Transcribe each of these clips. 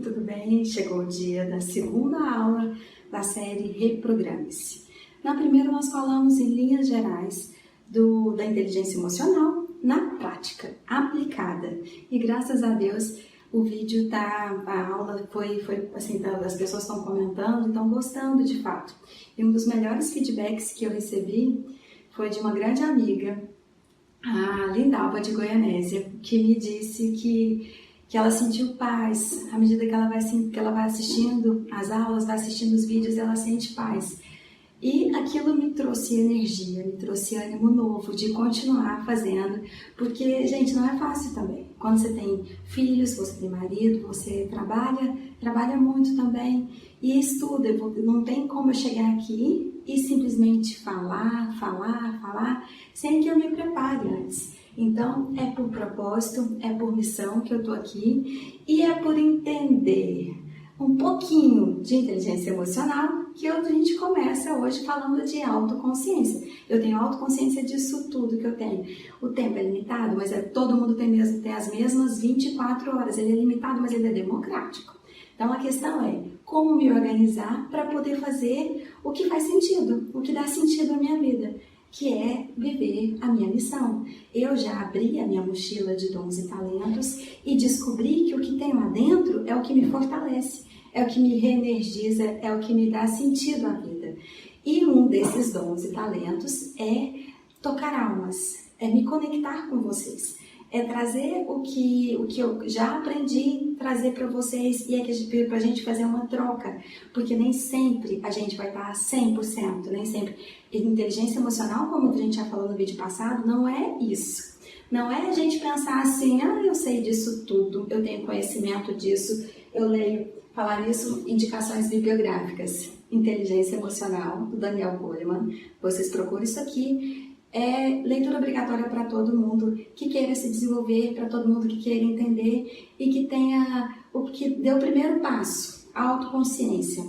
Oi, tudo bem? Chegou o dia da segunda aula da série Reprograme-se. Na primeira nós falamos em linhas gerais da inteligência emocional na prática, aplicada. E graças a Deus o vídeo a aula foi assim, as pessoas estão comentando, estão gostando de fato. E um dos melhores feedbacks que eu recebi foi de uma grande amiga, a Lindalva de Goianésia, que me disse que ela sentiu paz. À medida que ela vai assistindo as aulas, vai assistindo os vídeos, ela sente paz. E aquilo me trouxe energia, me trouxe ânimo novo de continuar fazendo, porque, gente, não é fácil também. Quando você tem filhos, você tem marido, você trabalha muito também e estuda. Não tem como eu chegar aqui e simplesmente falar, sem que eu me prepare antes. Então, é por propósito, é por missão que eu tô aqui e é por entender um pouquinho de inteligência emocional que a gente começa hoje falando de autoconsciência. Eu tenho autoconsciência disso tudo que eu tenho. O tempo é limitado, mas todo mundo tem as mesmas 24 horas. Ele é limitado, mas ele é democrático. Então a questão é como me organizar para poder fazer o que faz sentido, o que dá sentido à minha vida, que é viver a minha missão. Eu já abri a minha mochila de dons e talentos e descobri que o que tem lá dentro é o que me fortalece, é o que me reenergiza, é o que me dá sentido à vida. E um desses dons e talentos é tocar almas, é me conectar com vocês, é trazer o que eu já aprendi, trazer para vocês e é para a gente fazer uma troca, porque nem sempre a gente vai estar 100%, nem sempre. E inteligência emocional, como a gente já falou no vídeo passado, não é isso. Não é a gente pensar assim, eu sei disso tudo, eu tenho conhecimento disso, eu leio. Falar isso, indicações bibliográficas. Inteligência Emocional, do Daniel Goleman. Vocês procuram isso aqui. É leitura obrigatória para todo mundo que queira se desenvolver, para todo mundo que queira entender e que tenha o que dê o primeiro passo, a autoconsciência.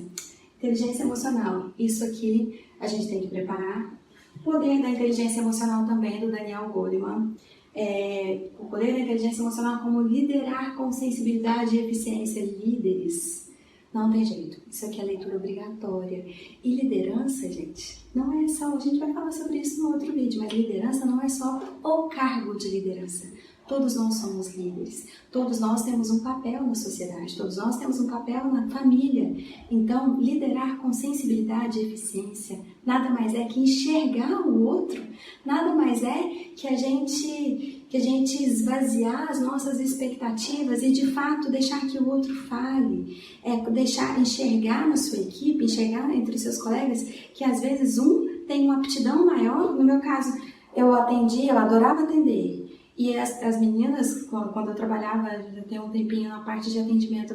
Inteligência Emocional, isso aqui a gente tem que preparar. O Poder da Inteligência Emocional também, do Daniel Goleman. O poder da inteligência emocional como liderar com sensibilidade e eficiência. Líderes, não tem jeito, isso aqui é leitura obrigatória. E liderança, gente, não é só, a gente vai falar sobre isso no outro vídeo, mas liderança não é só o cargo de liderança. Todos nós somos líderes, todos nós temos um papel na sociedade, todos nós temos um papel na família. Então, liderar com sensibilidade e eficiência nada mais é que enxergar o outro, nada mais é que a gente esvaziar as nossas expectativas e, de fato, deixar que o outro fale, deixar enxergar na sua equipe, enxergar entre os seus colegas que, às vezes, um tem uma aptidão maior. No meu caso, eu adorava atender. E as meninas, quando eu trabalhava, já tem um tempinho na parte de atendimento,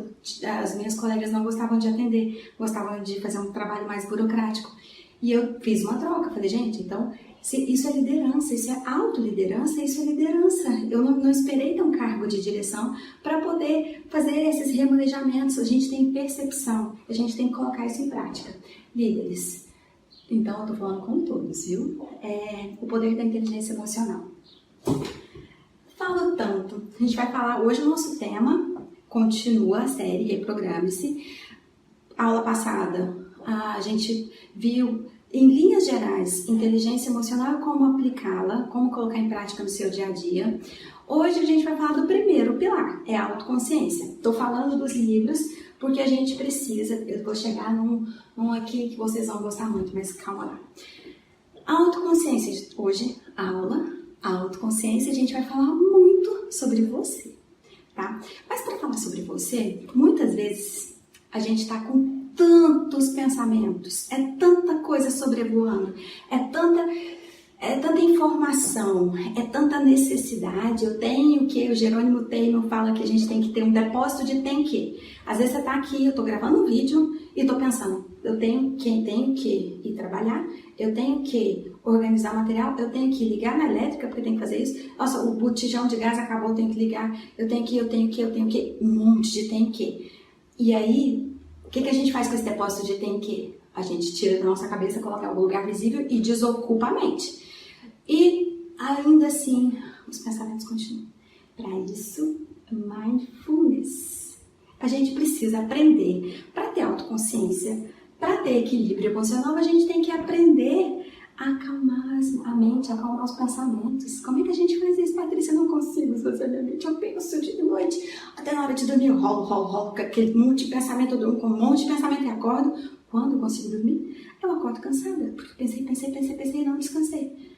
as minhas colegas não gostavam de atender, gostavam de fazer um trabalho mais burocrático. E eu fiz uma troca, falei, gente, então, isso é liderança, isso é autoliderança, isso é liderança. Eu não esperei ter um cargo de direção para poder fazer esses remanejamentos. A gente tem percepção, a gente tem que colocar isso em prática. Líderes, então eu tô falando com todos, viu? O poder da inteligência emocional. Falo tanto, a gente vai falar, hoje o nosso tema continua a série Reprograme-se. Aula passada, a gente viu, em linhas gerais, inteligência emocional e como aplicá-la, como colocar em prática no seu dia a dia. Hoje a gente vai falar do primeiro pilar, é a autoconsciência. Estou falando dos livros porque a gente precisa, eu vou chegar num aqui que vocês vão gostar muito, mas calma lá. A autoconsciência, hoje, a autoconsciência, a gente vai falar muito sobre você, tá? Mas para falar sobre você, muitas vezes a gente está com tantos pensamentos, é tanta coisa sobrevoando, é tanta informação, é tanta necessidade. Eu tenho que, o Jerônimo Teilhard fala que a gente tem que ter um depósito de tem que. Às vezes você tá aqui, eu tô gravando um vídeo e tô pensando, eu tenho que ir trabalhar, eu tenho que organizar material, eu tenho que ligar na elétrica porque eu tenho que fazer isso. Nossa, o botijão de gás acabou, eu tenho que ligar, eu tenho que, um monte de tem que. E aí, o que a gente faz com esse depósito de tem que? A gente tira da nossa cabeça, coloca em algum lugar visível e desocupa a mente. E ainda assim, os pensamentos continuam. Para isso, mindfulness. A gente precisa precisa aprender. Para ter autoconsciência, para ter equilíbrio emocional, a gente tem que aprender a acalmar a mente, acalmar os pensamentos. Como é que a gente faz isso, Patrícia? Eu não consigo esvaziar minha mente. Eu penso de noite, até na hora de dormir, eu rolo, com aquele monte de pensamento, eu durmo com um monte de pensamento e acordo. Quando eu consigo dormir, eu acordo cansada, porque pensei e não descansei.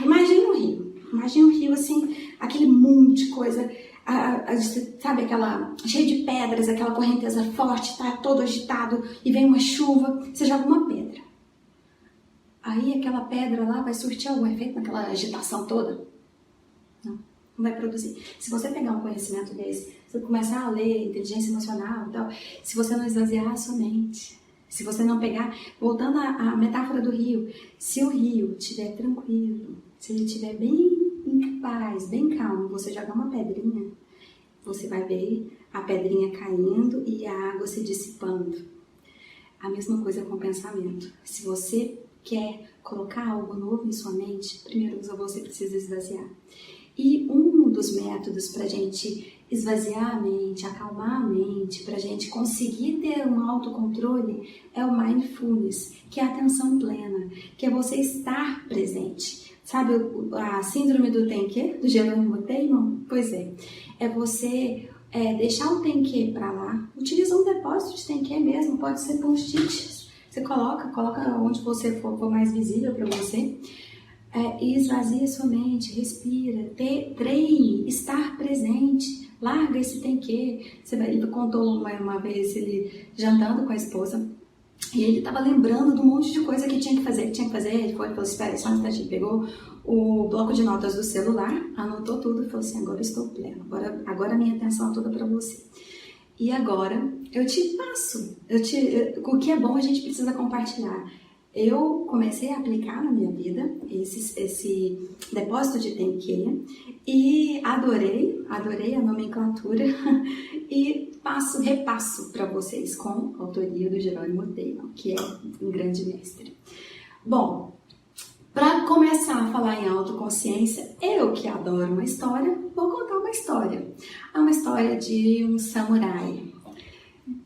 Imagina um rio assim, aquele monte de coisa, sabe, aquela cheio de pedras, aquela correnteza forte, tá todo agitado e vem uma chuva, você joga uma pedra. Aí aquela pedra lá vai surtir algum efeito naquela agitação toda? Não vai produzir. Se você pegar um conhecimento desse, você começar a ler inteligência emocional e tal, se você não esvaziar a sua mente, se você não pegar, voltando à metáfora do rio, se o rio estiver tranquilo, se ele estiver bem em paz, bem calmo, você jogar uma pedrinha, você vai ver a pedrinha caindo e a água se dissipando. A mesma coisa com o pensamento. Se você quer colocar algo novo em sua mente, primeiro você precisa esvaziar. E um dos métodos para a gente esvaziar a mente, acalmar a mente, para a gente conseguir ter um autocontrole é o mindfulness, que é a atenção plena, que é você estar presente. Sabe a síndrome do Tenke, do Jerônimo Teilhard? Pois é você deixar o Tenke para lá, utiliza um depósito de Tenke mesmo, pode ser post-it, você coloca onde você for mais visível para você, e esvazia sua mente, respira, treine, estar presente, larga esse Tenke. Ele contou uma vez ele jantando com a esposa, e ele estava lembrando de um monte de coisa que tinha que fazer, ele falou, espera só um instantinho, pegou o bloco de notas do celular, anotou tudo e falou assim, agora eu estou pleno, agora a minha atenção é toda para você. E agora eu te passo, o que é bom a gente precisa compartilhar. Eu comecei a aplicar na minha vida esse depósito de Tenke e adorei a nomenclatura e repasso para vocês com a autoria do Jerônimo Teilhard, que é um grande mestre. Bom, para começar a falar em autoconsciência, eu que adoro uma história, vou contar uma história. É uma história de um samurai.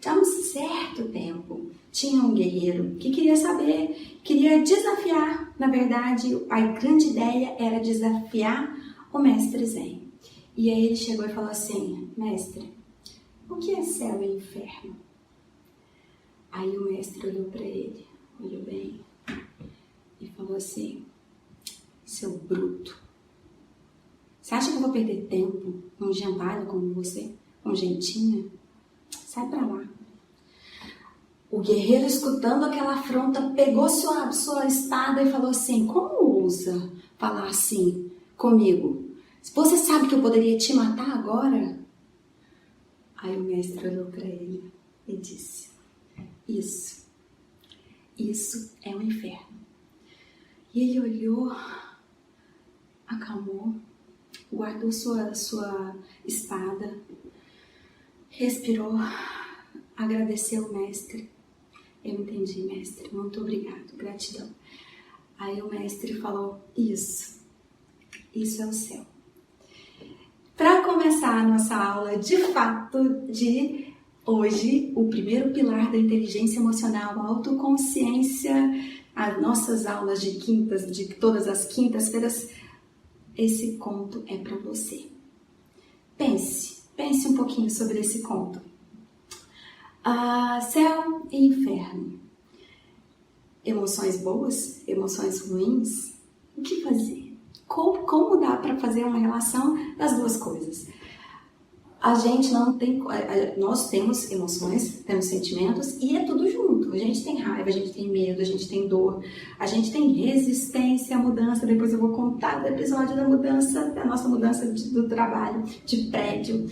Há um certo tempo, tinha um guerreiro que queria desafiar, na verdade, a grande ideia era desafiar o mestre Zen. E aí ele chegou e falou assim, mestre, o que é céu e inferno? Aí o mestre olhou para ele, olhou bem e falou assim, seu bruto, você acha que eu vou perder tempo num gentalho como você, com gentinha? Sai pra lá. O guerreiro, escutando aquela afronta, pegou sua espada e falou assim, como ousa falar assim comigo? Você sabe que eu poderia te matar agora? Aí o mestre olhou para ele e disse, isso é o inferno. E ele olhou, acalmou, guardou sua espada, respirou, agradeceu o mestre. Eu entendi, mestre, muito obrigado, gratidão. Aí o mestre falou, isso é o céu. Para começar a nossa aula de fato de hoje, o primeiro pilar da inteligência emocional, a autoconsciência, as nossas aulas de todas as quintas-feiras, esse conto é para você. Pense um pouquinho sobre esse conto. Céu e inferno. Emoções boas, emoções ruins. O que fazer? Como dá para fazer uma relação das duas coisas? Nós temos emoções, temos sentimentos e é tudo junto. A gente tem raiva, a gente tem medo, a gente tem dor, a gente tem resistência à mudança. Depois eu vou contar do episódio da nossa mudança do trabalho, de prédio,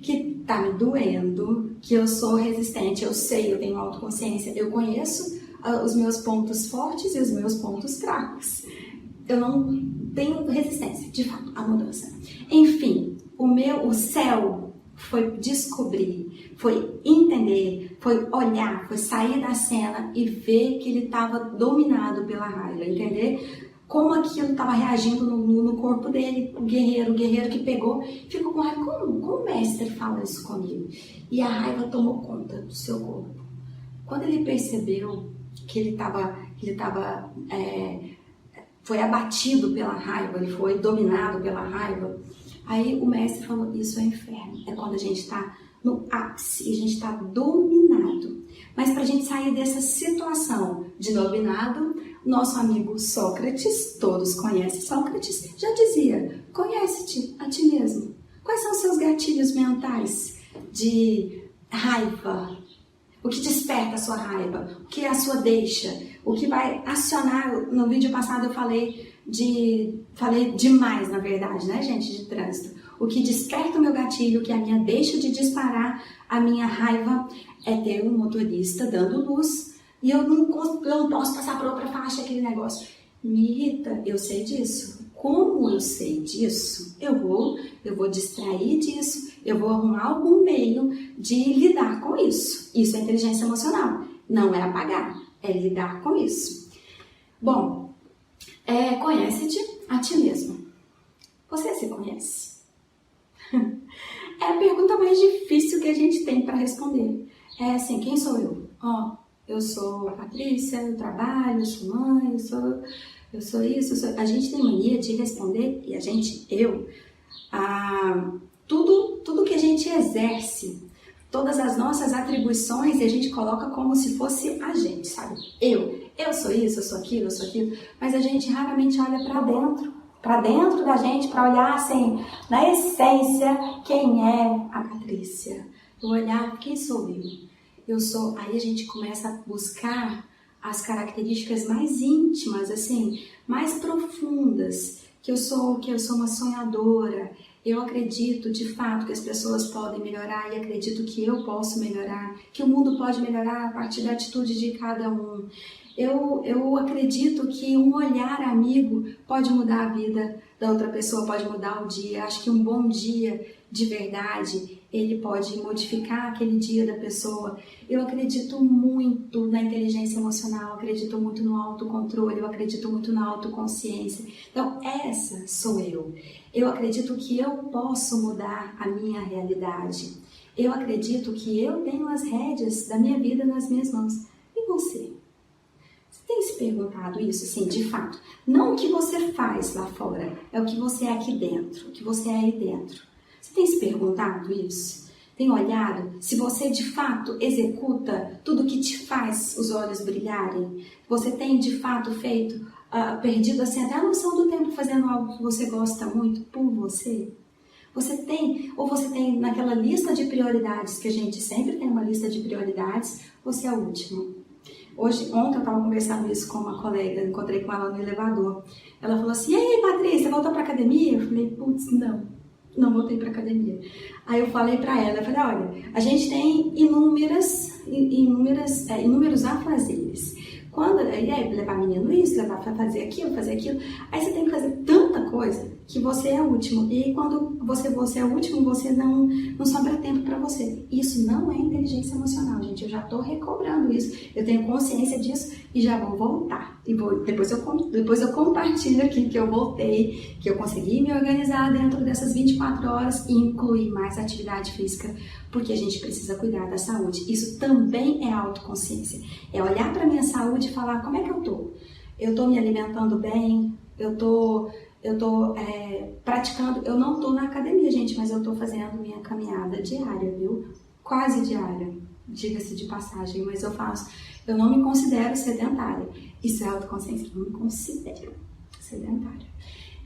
que tá me doendo, que eu sou resistente, eu sei, eu tenho autoconsciência, eu conheço os meus pontos fortes e os meus pontos fracos. Eu não tenho resistência, de fato, à mudança. Enfim, o céu foi descobrir, foi entender, foi olhar, foi sair da cena e ver que ele estava dominado pela raiva, entender como aquilo estava reagindo no corpo dele, o guerreiro que pegou, ficou com raiva. Como o mestre fala isso comigo? E a raiva tomou conta do seu corpo. Quando ele percebeu que ele foi abatido pela raiva, ele foi dominado pela raiva, aí o mestre falou, isso é inferno. É quando a gente está no ápice, a gente está dominado. Mas para a gente sair dessa situação de dominado, nosso amigo Sócrates, todos conhecem Sócrates, já dizia, conhece-te a ti mesmo. Quais são os seus gatilhos mentais de raiva? O que desperta a sua raiva? O que é a sua deixa? O que vai acionar? No vídeo passado eu falei demais, na verdade, né, gente, de trânsito. O que desperta o meu gatilho, que é a minha deixa de disparar a minha raiva, é ter um motorista dando luz e eu não posso passar para outra faixa aquele negócio. Me irrita, eu sei disso. Como eu sei disso, eu vou distrair disso, eu vou arrumar algum meio de lidar com isso. Isso é inteligência emocional, não é apagar, é lidar com isso. Bom, conhece-te a ti mesmo. Você se conhece? É a pergunta mais difícil que a gente tem para responder. É assim, quem sou eu? Eu sou a Patrícia, eu trabalho, eu sou mãe, eu sou isso. A gente tem mania de responder, e tudo que a gente exerce, todas as nossas atribuições, a gente coloca como se fosse a gente, sabe? Eu sou isso, eu sou aquilo, mas a gente raramente olha para dentro da gente, para olhar assim, na essência, quem é a Patrícia? Eu olhar, quem sou eu? Aí a gente começa a buscar as características mais íntimas, assim, mais profundas, que eu sou uma sonhadora, eu acredito de fato que as pessoas podem melhorar e acredito que eu posso melhorar, que o mundo pode melhorar a partir da atitude de cada um. Eu acredito que um olhar amigo pode mudar a vida da outra pessoa, pode mudar o dia. Acho que um bom dia de verdade, ele pode modificar aquele dia da pessoa. Eu acredito muito na inteligência emocional, acredito muito no autocontrole, eu acredito muito na autoconsciência. Então, essa sou eu. Eu acredito que eu posso mudar a minha realidade. Eu acredito que eu tenho as rédeas da minha vida nas minhas mãos. E você? Você tem se perguntado isso, sim, de fato? Não o que você faz lá fora, é o que você é aqui dentro, o que você é aí dentro. Você tem se perguntado isso? Tem olhado se você de fato executa tudo que te faz os olhos brilharem? Você tem de fato perdido assim até a noção do tempo fazendo algo que você gosta muito por você? Você tem naquela lista de prioridades, que a gente sempre tem uma lista de prioridades, você é o último. Ontem eu estava conversando isso com uma colega, encontrei com ela no elevador. Ela falou assim, e aí Patrícia, voltou para academia? Eu falei, putz, não voltei para academia. Aí eu falei para ela, olha, a gente tem inúmeros afazeres. Aí levar menino isso, levar para fazer aquilo, aí você tem que fazer tanta coisa que você é o último. E quando você é o último, você não sobra tempo para você. Isso não é inteligência emocional, gente. Eu já estou recobrando isso. Eu tenho consciência disso e já vou voltar. E depois eu compartilho aqui que eu voltei, que eu consegui me organizar dentro dessas 24 horas e incluir mais atividade física, porque a gente precisa cuidar da saúde. Isso também é autoconsciência. É olhar para a minha saúde e falar, como é que eu tô? Eu tô me alimentando bem? Eu tô praticando, eu não tô na academia, gente, mas eu tô fazendo minha caminhada diária, viu? Quase diária, diga-se de passagem, mas eu não me considero sedentária. Isso é autoconsciência, eu não me considero sedentária.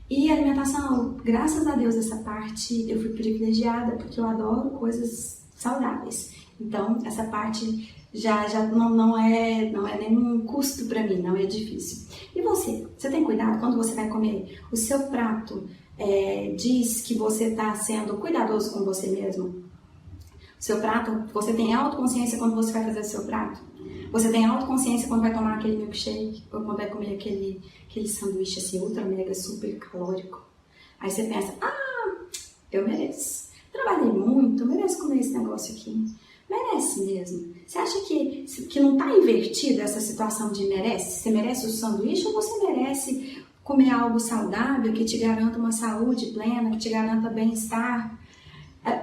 E alimentação, graças a Deus, essa parte eu fui privilegiada, porque eu adoro coisas saudáveis. Então, essa parte já não é nenhum custo para mim, não é difícil. E você tem cuidado quando você vai comer? O seu prato diz que você está sendo cuidadoso com você mesmo? O seu prato, você tem autoconsciência quando você vai fazer o seu prato? Você tem autoconsciência quando vai tomar aquele milkshake? Ou quando vai comer aquele sanduíche assim, ultra, mega, super calórico? Aí você pensa, eu mereço. Trabalhei muito, eu mereço comer esse negócio aqui. Merece mesmo. Você acha que não está invertida essa situação de merece? Você merece o sanduíche ou você merece comer algo saudável que te garanta uma saúde plena, que te garanta bem-estar.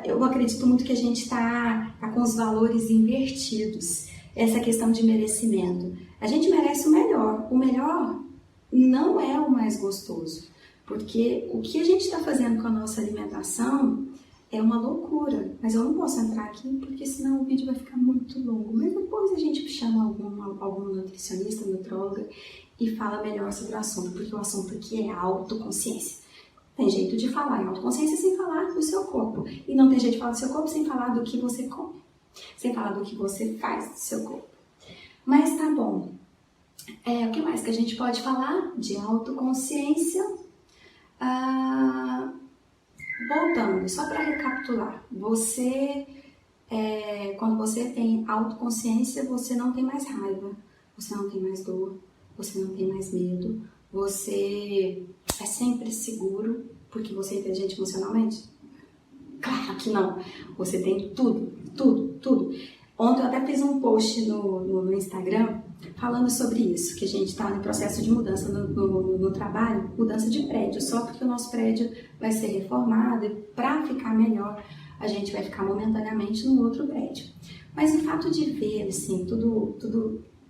Eu acredito muito que a gente está com os valores invertidos, essa questão de merecimento. A gente merece o melhor não é o mais gostoso, porque o que a gente está fazendo com a nossa alimentação é uma loucura, mas eu não posso entrar aqui porque senão o vídeo vai ficar muito longo. Mas depois a gente chama algum nutricionista, nutróloga e fala melhor sobre o assunto, porque o assunto aqui é autoconsciência. Tem jeito de falar em autoconsciência sem falar do seu corpo, e não tem jeito de falar do seu corpo sem falar do que você come, sem falar do que você faz do seu corpo. Mas tá bom. O que mais que a gente pode falar de autoconsciência? Voltando, só para recapitular, quando você tem autoconsciência, você não tem mais raiva, você não tem mais dor, você não tem mais medo, você é sempre seguro, porque você é inteligente emocionalmente? Claro que não, você tem tudo. Ontem eu até fiz um post no Instagram falando sobre isso, que a gente está no processo de mudança no trabalho, mudança de prédio, só porque o nosso prédio vai ser reformado e para ficar melhor a gente vai ficar momentaneamente no outro prédio. Mas o fato de ver assim,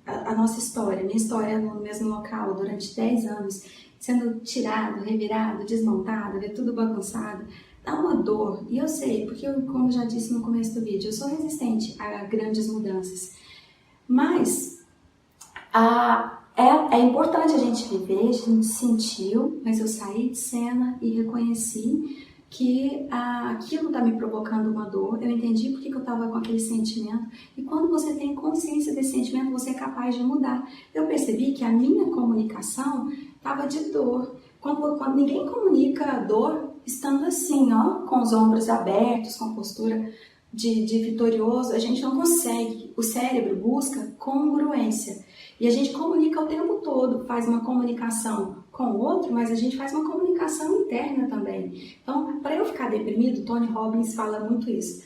a nossa história, minha história no mesmo local durante 10 anos, sendo tirado, revirado, desmontado, ver tudo bagunçado, dá uma dor. E eu sei, porque como eu já disse no começo do vídeo, eu sou resistente a grandes mudanças. Mas é importante a gente viver, a gente sentiu, mas eu saí de cena e reconheci que aquilo está me provocando uma dor. Eu entendi porque que eu estava com aquele sentimento. E quando você tem consciência desse sentimento, você é capaz de mudar. Eu percebi que a minha comunicação estava de dor. Quando ninguém comunica a dor estando assim, com os ombros abertos, com a postura de vitorioso, a gente não consegue. O cérebro busca congruência. E a gente comunica o tempo todo, faz uma comunicação com o outro, mas a gente faz uma comunicação interna também. Então, para eu ficar deprimido, Tony Robbins fala muito isso.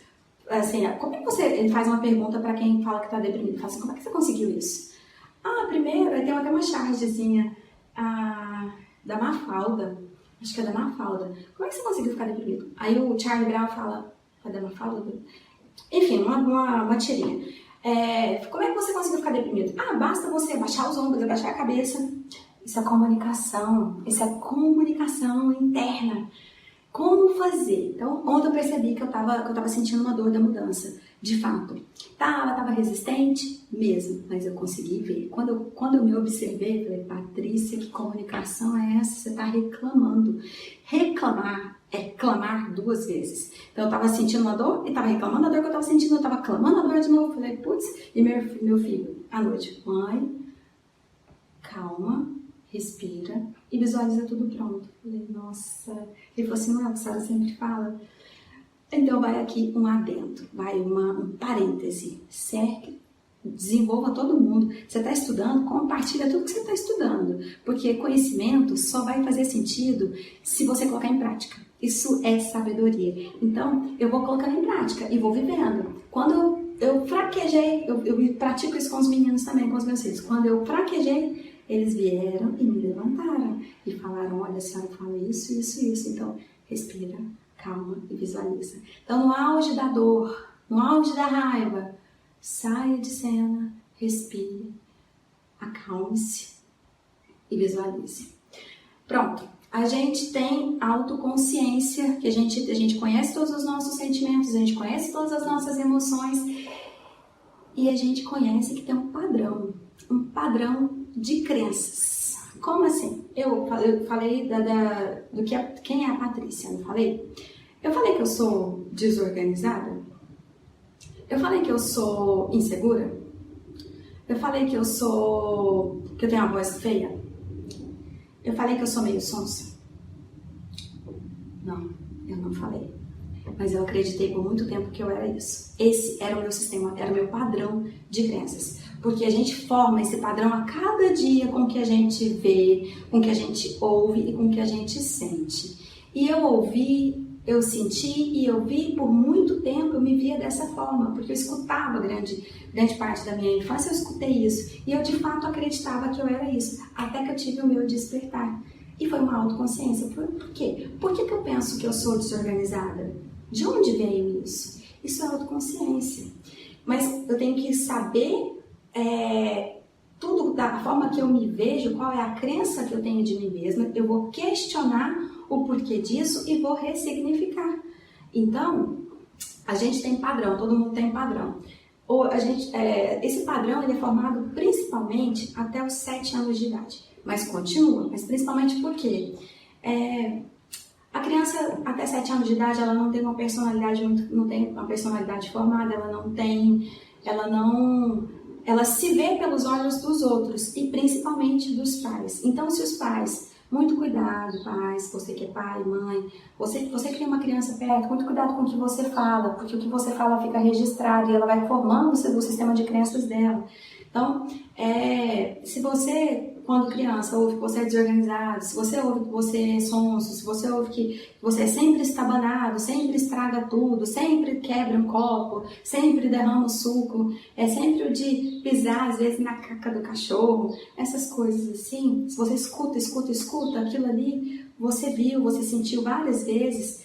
Assim, como é que ele faz uma pergunta para quem fala que está deprimido? Fala assim, como é que você conseguiu isso? Primeiro, tem até uma chargezinha da Mafalda, acho que é da Mafalda. Como é que você conseguiu ficar deprimido? Aí o Charlie Brown fala, é da Mafalda? Enfim, uma tirinha. Como é que você conseguiu ficar deprimido? Basta você abaixar os ombros, abaixar a cabeça. Isso é comunicação interna. Como fazer? Então, ontem eu percebi que eu tava sentindo uma dor da mudança. De fato, ela estava resistente mesmo, mas eu consegui ver. Quando eu me observei, eu falei, Patrícia, que comunicação é essa? Você está reclamando. Reclamar é clamar 2 vezes. Então, eu estava sentindo uma dor e estava reclamando a dor que eu estava sentindo, eu estava clamando a dor de novo. Falei, putz, e meu filho, à noite, mãe, calma, respira e visualiza tudo pronto. Falei, nossa. Ele falou assim, não é o que a senhora sempre fala? Então vai aqui um adendo, vai um parêntese, certo? Desenvolva todo mundo. Você está estudando, compartilha tudo que você está estudando, porque conhecimento só vai fazer sentido se você colocar em prática. Isso é sabedoria. Então, eu vou colocando em prática e vou vivendo. Quando eu fraquejei, eu pratico isso com os meninos também, com os meus filhos. Quando eu fraquejei, eles vieram e me levantaram e falaram, olha, a senhora fala isso, isso, isso. Então, respira, calma e visualiza. Então, no auge da dor, no auge da raiva, saia de cena, respire, acalme-se e visualize. Pronto. A gente tem autoconsciência, que a gente conhece todos os nossos sentimentos, a gente conhece todas as nossas emoções e a gente conhece que tem um padrão de crenças. Como assim? Eu falei quem é a Patrícia, não falei? Eu falei que eu sou desorganizada? Eu falei que eu sou insegura? Eu falei que eu tenho uma voz feia? Eu falei que eu sou meio sonsa? Não, eu não falei. Mas eu acreditei por muito tempo que eu era isso. Esse era o meu sistema, era o meu padrão de crenças. Porque a gente forma esse padrão a cada dia com o que a gente vê, com o que a gente ouve e com o que a gente sente. E eu ouvi, eu senti e eu vi por muito tempo, eu me via dessa forma, porque eu escutava grande parte da minha infância, eu escutei isso. E eu de fato acreditava que eu era isso, até que eu tive o meu despertar. E foi uma autoconsciência. Por quê? Por que eu penso que eu sou desorganizada? De onde veio isso? Isso é autoconsciência. Mas eu tenho que saber tudo da forma que eu me vejo, qual é a crença que eu tenho de mim mesma. Eu vou questionar o porquê disso e vou ressignificar. Então, a gente tem padrão, todo mundo tem padrão. Esse padrão ele é formado principalmente até os 7 anos de idade. Mas continua, mas principalmente porque a criança até 7 anos de idade ela não tem uma personalidade não tem uma personalidade formada, ela se vê pelos olhos dos outros e principalmente dos pais. Então, se os pais, muito cuidado, pais, você que é pai, mãe, você que tem uma criança perto, muito cuidado com o que você fala, porque o que você fala fica registrado e ela vai formando o sistema de crenças dela. Então, se você, quando criança, ouve que você é desorganizado, se você ouve que você é sonso, se você ouve que você é sempre estabanado, sempre estraga tudo, sempre quebra um copo, sempre derrama o suco, é sempre o de pisar, às vezes, na caca do cachorro, essas coisas assim, se você escuta, aquilo ali, você viu, você sentiu várias vezes,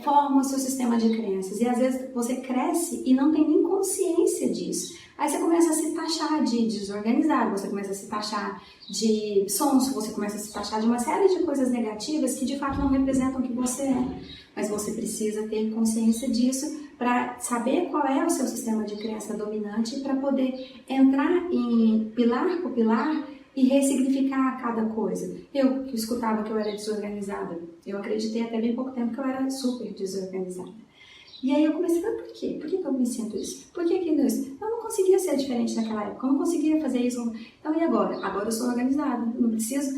forma o seu sistema de crenças. E às vezes você cresce e não tem nem consciência disso. Aí você começa a se taxar de desorganizado, você começa a se taxar de sonso, você começa a se taxar de uma série de coisas negativas que de fato não representam o que você é. Mas você precisa ter consciência disso para saber qual é o seu sistema de crença dominante para poder entrar em pilar por pilar e ressignificar cada coisa. Eu que escutava que eu era desorganizada, eu acreditei até bem pouco tempo que eu era super desorganizada. E aí eu comecei a falar, por quê? Por que eu me sinto isso? Por que não isso? Eu não conseguia ser diferente naquela época, eu não conseguia fazer isso. Então, e agora? Agora eu sou organizada, eu não preciso,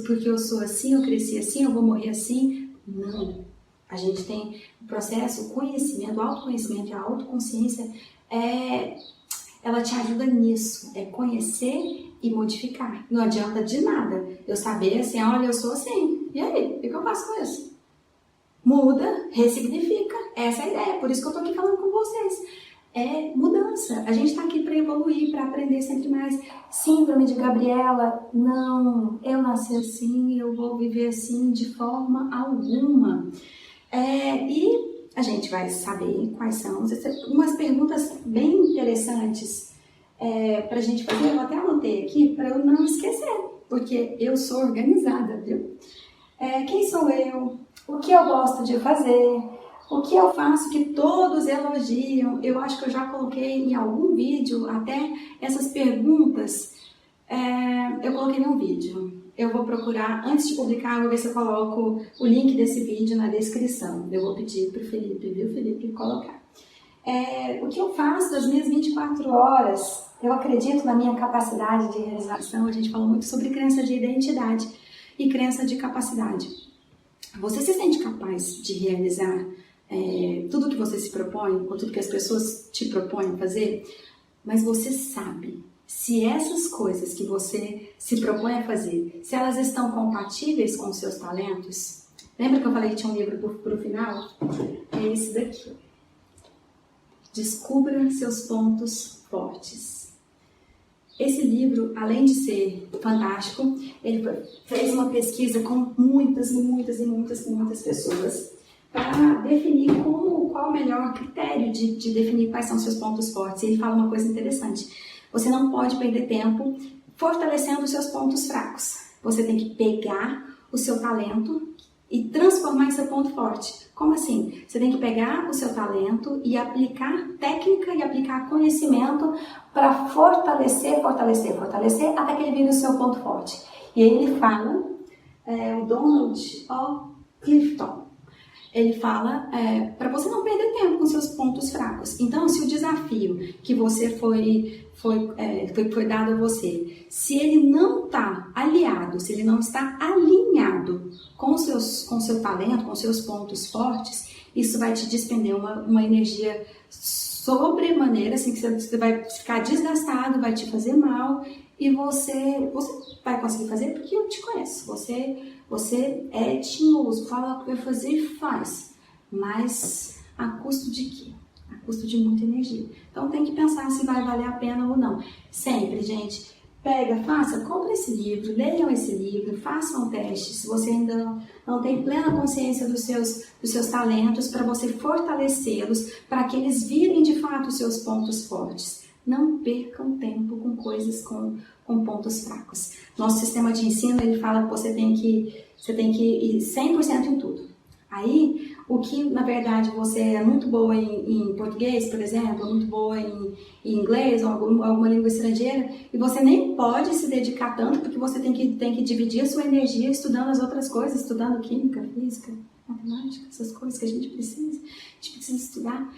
porque eu sou assim, eu cresci assim, eu vou morrer assim. Não. A gente tem o processo, o conhecimento, o autoconhecimento e a autoconsciência, ela te ajuda nisso, conhecer e modificar. Não adianta de nada eu saber assim, olha, eu sou assim, e aí? O que eu faço com isso? Muda, ressignifica, essa é a ideia, por isso que eu tô aqui falando com vocês. É mudança, a gente tá aqui para evoluir, para aprender sempre mais. Síndrome de Gabriela, não, eu nasci assim, eu vou viver assim de forma alguma. E a gente vai saber quais são umas perguntas bem interessantes pra gente fazer, eu até anotei aqui para eu não esquecer, porque eu sou organizada, viu? Quem sou eu? O que eu gosto de fazer? O que eu faço que todos elogiam? Eu acho que eu já coloquei em algum vídeo até essas perguntas. Eu coloquei num vídeo. Eu vou procurar, antes de publicar, eu vou ver se eu coloco o link desse vídeo na descrição. Eu vou pedir para o Felipe, viu, Felipe, colocar. O que eu faço das minhas 24 horas? Eu acredito na minha capacidade de realização. A gente falou muito sobre crença de identidade e crença de capacidade. Você se sente capaz de realizar tudo que você se propõe, ou tudo que as pessoas te propõem fazer? Mas você sabe se essas coisas que você se propõe a fazer, se elas estão compatíveis com os seus talentos? Lembra que eu falei que tinha um livro pro final? É esse daqui. Descubra seus pontos fortes. Esse livro, além de ser fantástico, ele fez uma pesquisa com muitas pessoas para definir qual o melhor critério de definir quais são seus pontos fortes. E ele fala uma coisa interessante. Você não pode perder tempo fortalecendo os seus pontos fracos. Você tem que pegar o seu talento e transformar em seu ponto forte. Como assim? Você tem que pegar o seu talento e aplicar técnica e aplicar conhecimento para fortalecer até que ele vire o seu ponto forte. E aí ele fala, o Donald O. Clifton, ele fala para você não perder tempo com seus pontos fracos. Então, se o desafio que você foi dado a você, se ele não está aliado, se ele não está alinhado com o seu talento, com seus pontos fortes, isso vai te despender uma energia sobremaneira, assim, que você vai ficar desgastado, vai te fazer mal, e você vai conseguir fazer porque eu te conheço. Você é tinhoso, fala o que vai fazer e faz, mas a custo de quê? A custo de muita energia. Então tem que pensar se vai valer a pena ou não. Sempre, gente, Pega, faça, compre esse livro, leiam esse livro, façam um teste. Se você ainda não tem plena consciência dos seus talentos, para você fortalecê-los, para que eles virem de fato os seus pontos fortes. Não percam tempo com coisas com pontos fracos. Nosso sistema de ensino, ele fala que você tem que ir 100% em tudo. Aí, o que na verdade você é muito boa em português, por exemplo, muito boa em inglês ou alguma língua estrangeira, e você nem pode se dedicar tanto porque você tem que dividir a sua energia estudando as outras coisas, estudando química, física, matemática, essas coisas que a gente precisa estudar,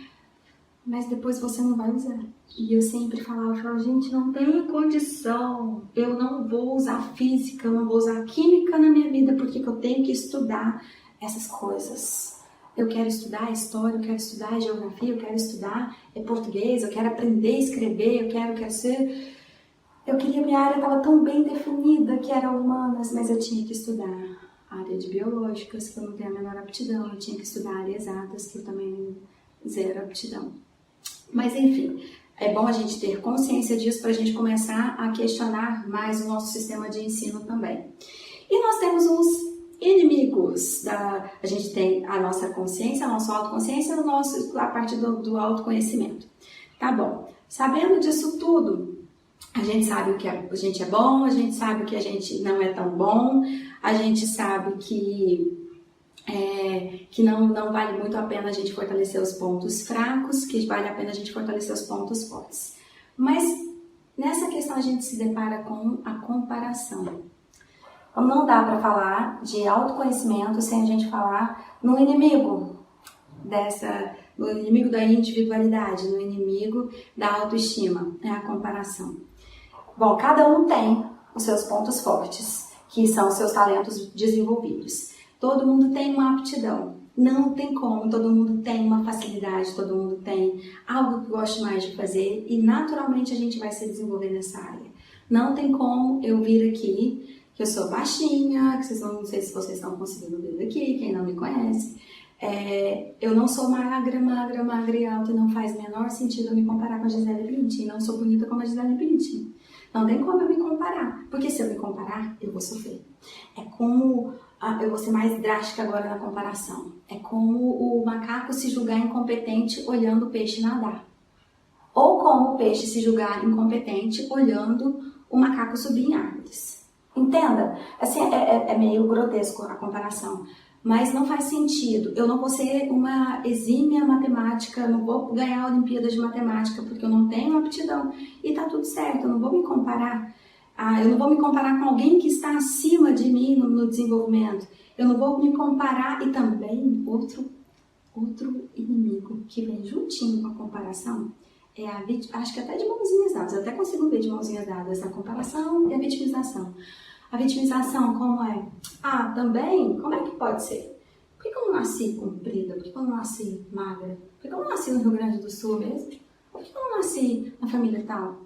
mas depois você não vai usar. E eu sempre falava, gente, não tenho condição, eu não vou usar física, eu não vou usar química na minha vida porque eu tenho que estudar essas coisas. Eu quero estudar história, eu quero estudar geografia, eu quero estudar português, eu quero aprender a escrever, eu quero ser... Eu queria, minha área estava tão bem definida que era humanas, mas eu tinha que estudar a área de biológicas, que eu não tenho a menor aptidão, eu tinha que estudar a área exatas, que eu também zero aptidão. Mas enfim, é bom a gente ter consciência disso para a gente começar a questionar mais o nosso sistema de ensino também. E nós temos uns inimigos. A gente tem a nossa consciência, a nossa autoconsciência, a parte do autoconhecimento. Tá bom. Sabendo disso tudo, a gente sabe o que a gente é bom, a gente sabe o que a gente não é tão bom, a gente sabe que não vale muito a pena a gente fortalecer os pontos fracos, que vale a pena a gente fortalecer os pontos fortes. Mas nessa questão a gente se depara com a comparação. Não dá para falar de autoconhecimento sem a gente falar no inimigo no inimigo da individualidade, no inimigo da autoestima, é a comparação. Bom, cada um tem os seus pontos fortes, que são os seus talentos desenvolvidos. Todo mundo tem uma aptidão, não tem como, todo mundo tem uma facilidade, todo mundo tem algo que goste mais de fazer e naturalmente a gente vai se desenvolver nessa área. Não tem como eu vir aqui, que eu sou baixinha, que não sei se vocês estão conseguindo ver aqui, quem não me conhece, eu não sou magra e alta e não faz o menor sentido eu me comparar com a Gisele Bündchen, não sou bonita como a Gisele Bündchen. Não tem como eu me comparar, porque se eu me comparar, eu vou sofrer. É como... eu vou ser mais drástica agora na comparação. É como o macaco se julgar incompetente olhando o peixe nadar. Ou como o peixe se julgar incompetente olhando o macaco subir em árvores. Entenda? Assim, é meio grotesco a comparação. Mas não faz sentido. Eu não vou ser uma exímia matemática, não vou ganhar a Olimpíada de Matemática porque eu não tenho aptidão. E tá tudo certo, eu não vou me comparar. Eu não vou me comparar com alguém que está acima de mim no desenvolvimento. Eu não vou me comparar e também outro inimigo que vem juntinho com a comparação é acho que até de mãozinhas dadas, eu até consigo ver de mãozinhas dadas a comparação e a vitimização. A vitimização como é? Também, como é que pode ser? Por que eu não nasci comprida? Por que eu não nasci magra? Por que eu não nasci no Rio Grande do Sul mesmo? Por que eu não nasci na família tal?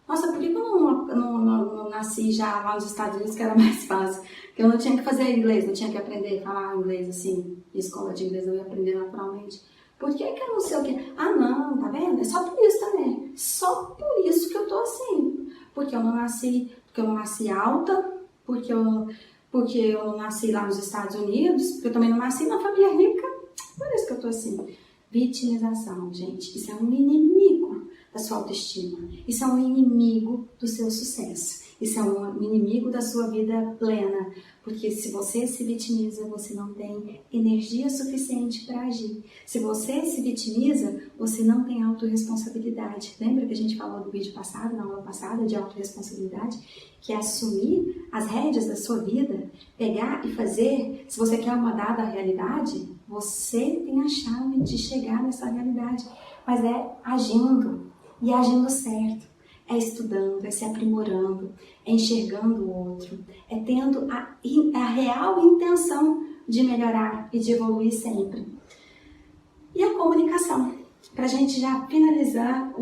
Nossa, por que eu não nasci já lá nos Estados Unidos, que era mais fácil? Porque eu não tinha que fazer inglês, não tinha que aprender a falar inglês assim, escola de inglês eu ia aprender naturalmente. Por que eu não sei o quê? Não, tá vendo? É só por isso também. Só por isso que eu tô assim. Porque eu não nasci alta, porque eu não nasci lá nos Estados Unidos, porque eu também não nasci na família rica. Por isso que eu tô assim. Vitimização, gente, isso é um inimigo da sua autoestima. Isso é um inimigo do seu sucesso. Isso é um inimigo da sua vida plena. Porque se você se vitimiza, você não tem energia suficiente para agir. Se você se vitimiza, você não tem autorresponsabilidade. Lembra que a gente falou no vídeo passado, na aula passada, de autorresponsabilidade? Que é assumir as rédeas da sua vida, pegar e fazer. Se você quer uma dada realidade, você tem a chave de chegar nessa realidade. Mas é agindo. E agindo certo, é estudando, é se aprimorando, é enxergando o outro, é tendo a real intenção de melhorar e de evoluir sempre. E a comunicação. Para a gente já finalizar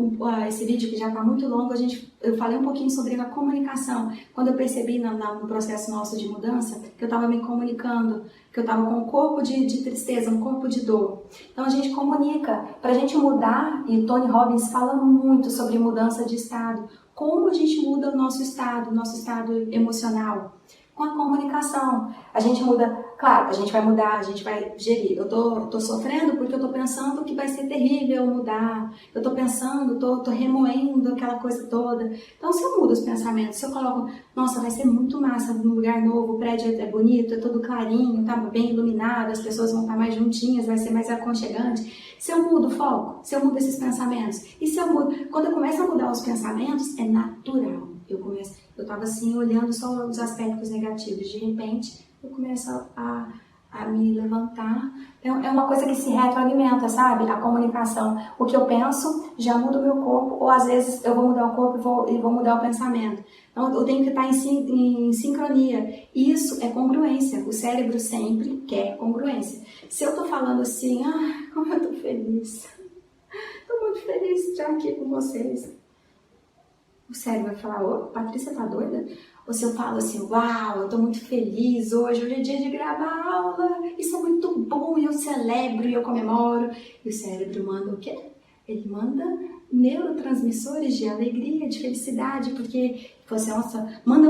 esse vídeo que já está muito longo, eu falei um pouquinho sobre a comunicação. Quando eu percebi no processo nosso de mudança, que eu estava me comunicando, que eu estava com um corpo de tristeza, um corpo de dor. Então a gente comunica. Para a gente mudar, e o Tony Robbins fala muito sobre mudança de estado. Como a gente muda o nosso estado emocional? Com a comunicação. A gente muda, claro, a gente vai mudar, a gente vai gerir. Eu tô sofrendo porque eu tô pensando que vai ser terrível mudar. Eu tô pensando, tô remoendo aquela coisa toda. Então, se eu mudo os pensamentos, se eu coloco, nossa, vai ser muito massa num lugar novo, o prédio é bonito, é todo clarinho, tá bem iluminado, as pessoas vão estar mais juntinhas, vai ser mais aconchegante. Se eu mudo o foco, se eu mudo esses pensamentos, e se eu mudo, quando eu começo a mudar os pensamentos, é natural. Eu estava assim, olhando só os aspectos negativos. De repente, eu começo a me levantar. Então, é uma coisa que se retroalimenta, sabe? A comunicação. O que eu penso já muda o meu corpo, ou às vezes eu vou mudar o corpo e vou mudar o pensamento. Então, eu tenho que estar em sincronia. Isso é congruência. O cérebro sempre quer congruência. Se eu estou falando assim, como eu estou feliz. Estou muito feliz de estar aqui com vocês. O cérebro vai falar, ô, Patrícia, tá doida? Ou se eu falo assim, uau, eu tô muito feliz hoje é dia de gravar aula, isso é muito bom, e eu celebro, e eu comemoro. E o cérebro manda o quê? Ele manda neurotransmissores de alegria, de felicidade, porque você, nossa, manda.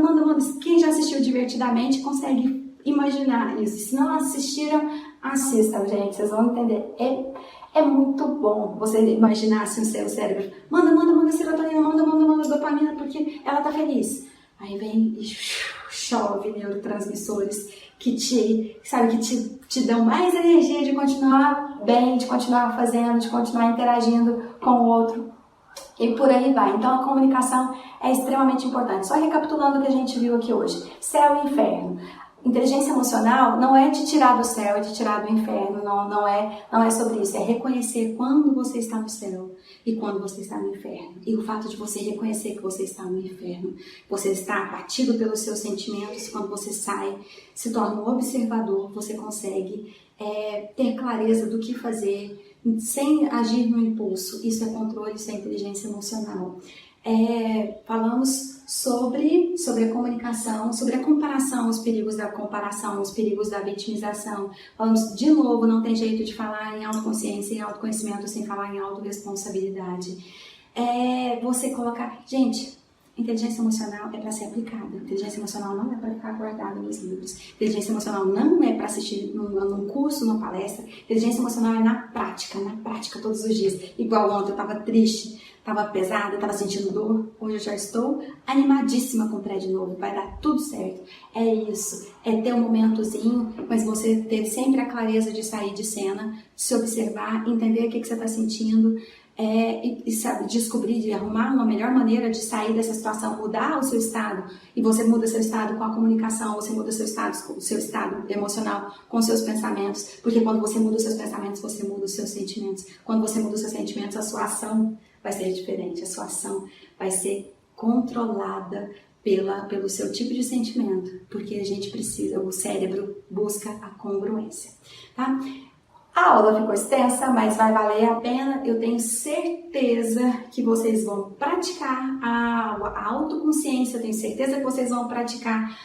Quem já assistiu Divertidamente consegue imaginar isso. Se não assistiram, assistam, gente, vocês vão entender. É muito bom você imaginar assim o seu cérebro. Manda serotonina, manda dopamina, porque ela tá feliz. Aí vem e chove neurotransmissores que te dão mais energia de continuar bem, de continuar fazendo, de continuar interagindo com o outro. E por aí vai. Então a comunicação é extremamente importante. Só recapitulando o que a gente viu aqui hoje. Céu e inferno. Inteligência emocional não é de tirar do céu, é de tirar do inferno, não é sobre isso, é reconhecer quando você está no céu e quando você está no inferno. E o fato de você reconhecer que você está no inferno, você está abatido pelos seus sentimentos, quando você sai, se torna um observador, você consegue ter clareza do que fazer sem agir no impulso. Isso é controle, isso é inteligência emocional. Falamos sobre a comunicação, sobre a comparação, os perigos da comparação, os perigos da vitimização. Falamos, de novo, não tem jeito de falar em autoconsciência e autoconhecimento sem falar em autorresponsabilidade. Você colocar... Gente, inteligência emocional é para ser aplicada. Inteligência emocional não é para ficar guardada nos livros. Inteligência emocional não é para assistir num curso, numa palestra. Inteligência emocional é na prática todos os dias. Igual ontem, eu estava triste, estava pesada, estava sentindo dor. Hoje eu já estou animadíssima com o prédio novo. Vai dar tudo certo. É isso. É ter um momentozinho, mas você ter sempre a clareza de sair de cena, se observar, entender o que você está sentindo. E sabe, descobrir, de arrumar uma melhor maneira de sair dessa situação, mudar o seu estado, e você muda seu estado com a comunicação, você muda seu estado emocional com os seus pensamentos, porque quando você muda os seus pensamentos, você muda os seus sentimentos. Quando você muda os seus sentimentos, a sua ação vai ser diferente, a sua ação vai ser controlada pelo seu tipo de sentimento, porque a gente precisa, o cérebro busca a congruência, tá? A aula ficou extensa, mas vai valer a pena. Eu tenho certeza que vocês vão praticar a autoconsciência, eu tenho certeza que vocês vão praticar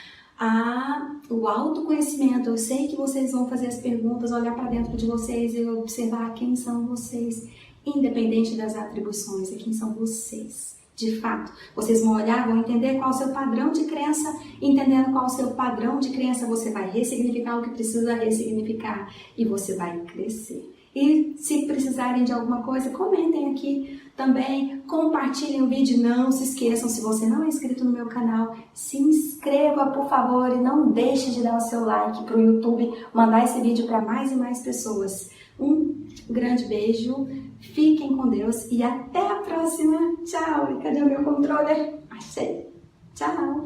o autoconhecimento. Eu sei que vocês vão fazer as perguntas, olhar para dentro de vocês e observar quem são vocês, independente das atribuições, é quem são vocês. De fato, vocês vão olhar, vão entender qual é o seu padrão de crença, entendendo qual é o seu padrão de crença, você vai ressignificar o que precisa ressignificar e você vai crescer. E se precisarem de alguma coisa, comentem aqui também, compartilhem o vídeo, não se esqueçam, se você não é inscrito no meu canal, se inscreva por favor e não deixe de dar o seu like para o YouTube mandar esse vídeo para mais e mais pessoas. Um grande beijo, fiquem com Deus e até a próxima. Tchau! E cadê o meu controller? Achei! Tchau!